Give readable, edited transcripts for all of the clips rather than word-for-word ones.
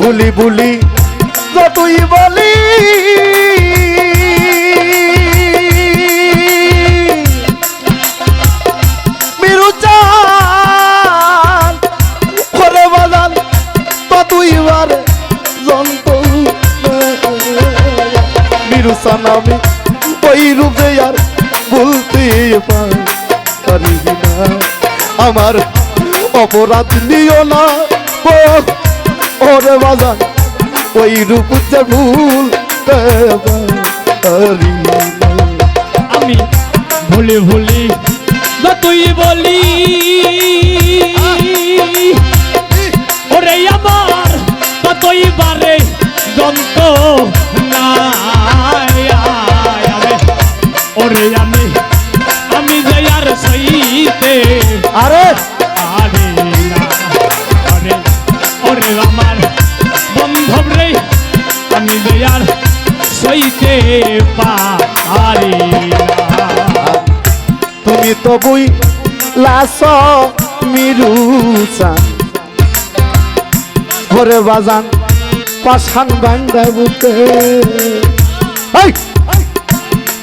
ভুলি ভুলি যতই বলি মিরুচান করে বাজান ততই বার যন্ত্র মিরুচান আমি ওই রূপে আর বলতে পারি না আমার অপরাধ নিও না ওরে বাজান ওই রূপ যে ভুলতে পারি না আমি ভুলি ভুলি যতই বলি ওরে আমার ততই বারে যন্ত্র ওরে আমি যে আর সইতে আরে আরে না আরে ওরে আমার বন্ধব রে আমি যে আর সইতে পারি না তুমি তো বই লাস মিরুচান ওরে বাজান পাশান বান্দা বুকে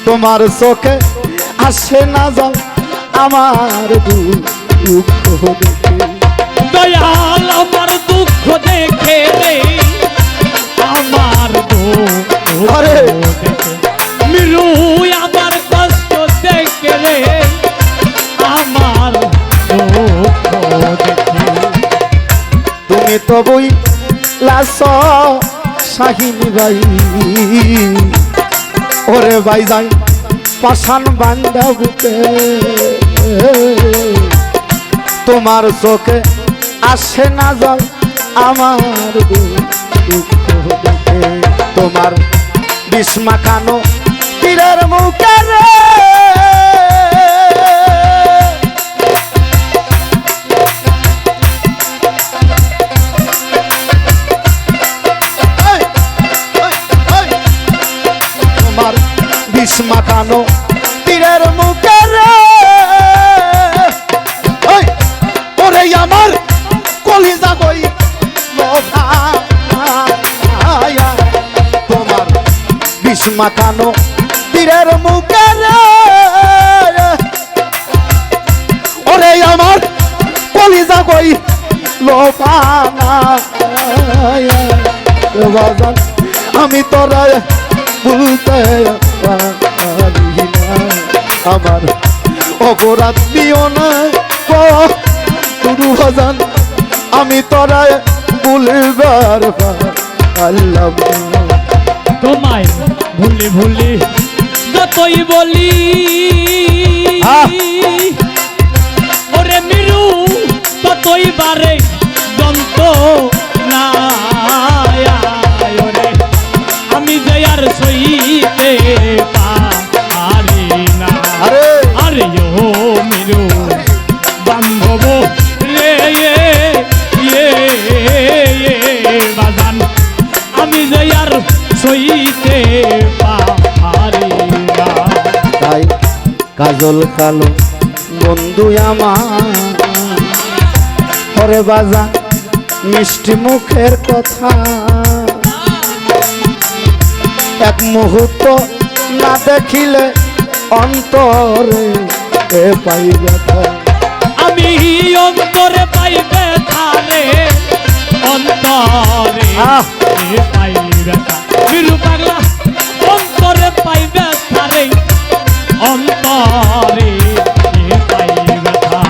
তোমার চোখে আসে না যাও আমার দুঃখ দেখে দয়াল আমার দুঃখ দেখে রে আমার আরে মিরু আমার কষ্ট দেখে রে আমার দুঃখ দেখে তুমি তো বই লাস শাহিনী ভাই ওরে ভাই যাই পাশান বান্দা বুকে তোমার চোখে আসে না যাও আমার দুঃখ দেখে তোমার বিস্মা কানো তীরের মুখে রে মাখানো তীরের মুখে রে ওরে আমার কলিজা বই তোমার বিষ মাখানো তীরের মুখে রে ওরে আমার কলিজা বই লোপানা আমি তোরা বলতে পারি না আমার অপরাধ দিও না বাজান আমি তোরা বলবার আল্লাহ তোমায় ভুলি ভুলি যতই বলি ওরে মিরু ততই বারে যন্ত্র না আমি যে আর সইতে পারি না আরে ও মিরু বান্ধব রে বাজান আমি যে আর সইতে পারি না তাই কাজল কালো বন্ধু আমার ওরে বাজান মিষ্টি মুখের কথা এক মুহূর্ত না দেখিলে অন্তরে পাই ব্যথা আমি অন্তরে পাই ব্যথা রে অন্তরে পাই ব্যথা মিরু পাগলা অন্তরে পাই ব্যথা রে অন্তরে পাই ব্যথা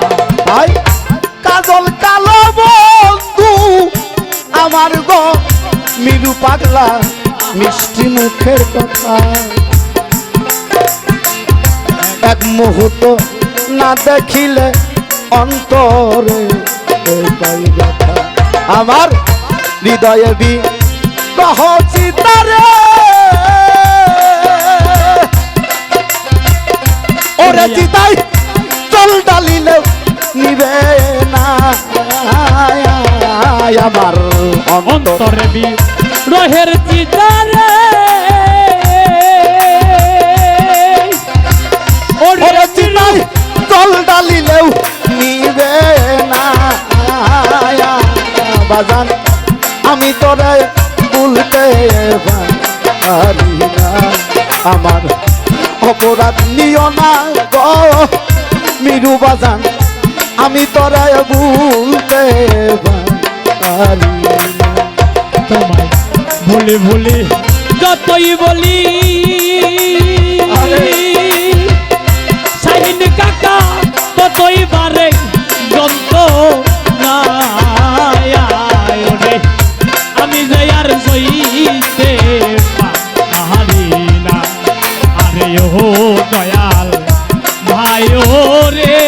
তাই কাজল কালো বন্ধু আমার গো মিরু পাগলা মিষ্টি মুখের কথা এক মুহূর্ত না দেখিলে অন্তরে পাই ব্যথা আমার হৃদয়ে বিরহ চিতারে ওরে চিতাই জল ডালিলেও নিবে না আমার অন্তরে বিরহের চিতারে ওরে চিতাই জল ডালিলেও নিবে না বাজান আমি তোরে ভুলতে পারি না। আমার অপরাধ নিও না গো মিরু বাজান, আমি তোরে ভুলতে পারি না। তোমায় ভুলে ভুলে যতই বলি শাহিন কাকা ততই বারে যন্ত না রে। আমি যে আর সইতে পারি না। আরে ও দয়াল ভাই ও রে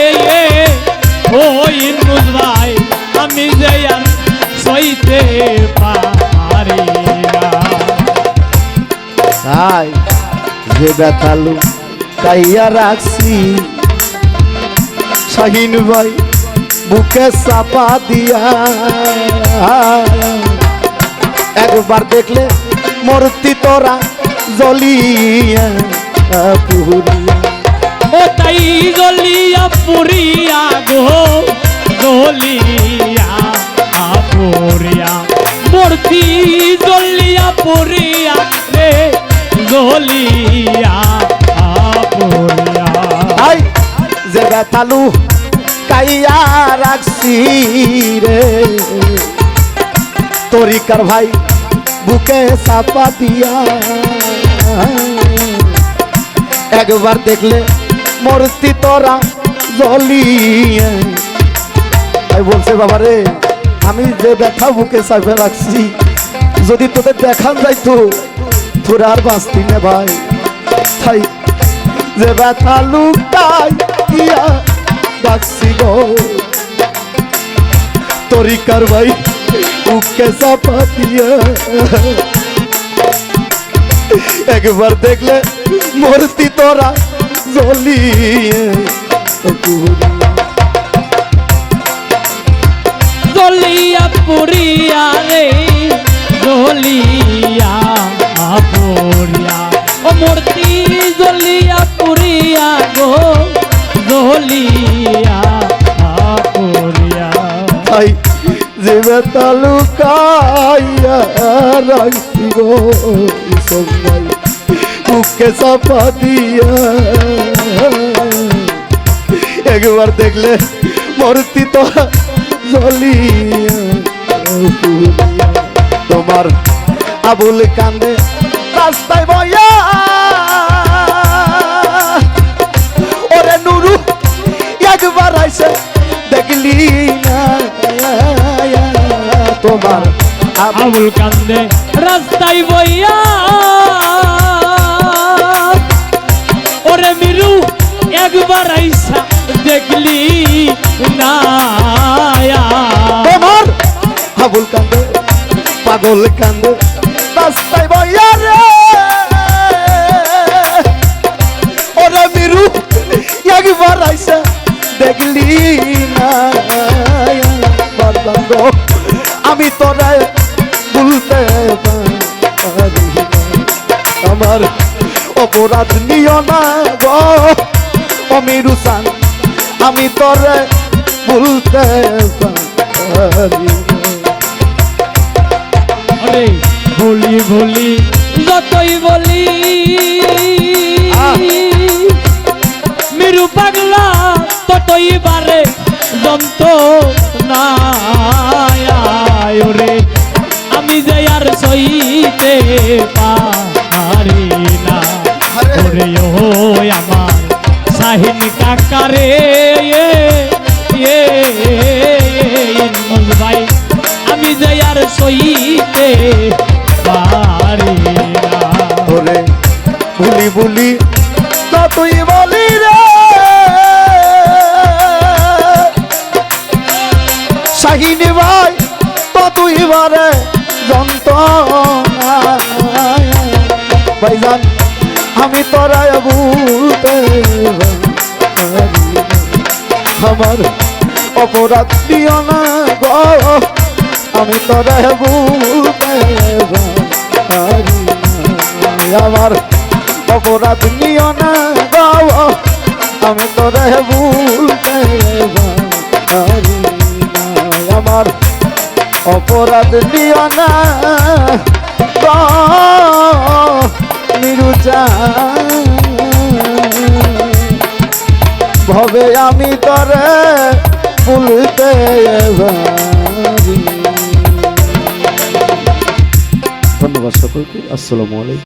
ও ইন্নুস ভাই, আমি যে আর সইতে পারি না। তাই যে ব্যথালু কাইয়া রাখছি শাহিন ভাই বুকে চাপা দিয়া, একবার দেখলে মূর্তি তোরা জ্বলিয়া পুরিয়া। ও তাই জ্বলিয়া পুরিয়া গো জ্বলিয়া পুরিয়া, মূর্তি জ্বলিয়া পুরিয়া রে জ্বলিয়া পুরিয়া। আই যে ব্যথালু কাইয়া রাখছি রে তরিকার ভাই বুকে চাপা দিয়া, একবার দেখলে মূর্তি তোরা জ্বলিয়ে। তাই বলছে বাবা রে, আমি যে ব্যথা বুকে চাপে রাখছি যদি তোদের দেখান যাইতো তোরা আর বাঁচতি না ভাই। তাই যে ব্যথা লুকাই দিয়া রাখছি গো তরিকার ভাই বুকে চাপা দিয়া, একবার দেখলে মূর্তি তোরা জ্বলিয়ে জ্বলিয়া পুরিয়া রে জ্বলিয়া পুরিয়া, ও মূর্তি জ্বলিয়া পুরিয়া গো জ্বলিয়া পুরিয়া। তাই যে ব্যথা লুকাইয়া রাখছি গো সবাই বুকে চাপা দিয়া, একবার দেখলে মূর্তি তোরা জ্বলিয়া পুরিয়া। তোমার আবুল কান্দে রাস্তায় বইয়া, ওরে নুরু একবার আইসে দেখলি না। তোমার আবুল কান্দে রাস্তায় বইয়া, ওরে মিরু একবার আইসা দেখলি না। তোমার আবুল কান্দে পাগল কান্দে রাস্তায় বইয়া রে, ওরে মিরু একবার আইসা দেখলি না। আমি তোরা ভুলতে পারি না। আমার অপরাধ নিও না গো অমিরু সান, আমি তোরা ভুলতে পারি না। আরে বলি বলি যতই বলি মিরু পাগলা ততই বারে যন্ত না রে। আমি যে আর সইতে পারি না। ওরে ও আমার শাহিন কাকারে ভাই, আমি যে আর সইতে পারি না। ওরে ভুলি ভুলি তুই বলি রে শাহিন ভাই তো তুই বারে যন্ত্রণা ভাইজান, আমি তোরা ভুলতে পারি না। আমার অপরাধ দিও না গো, আমি তোরা ভুলতে পারি না। আমার অপরাধ নিও না গো, আমি তোরা ভুলতে পারি না। আমার অপরাধ দিও না নিরুচা ভবে আমি তরে ভুলতে পারি। ধন্যবাদ সকলকে। আসসালামু আলাইকুম।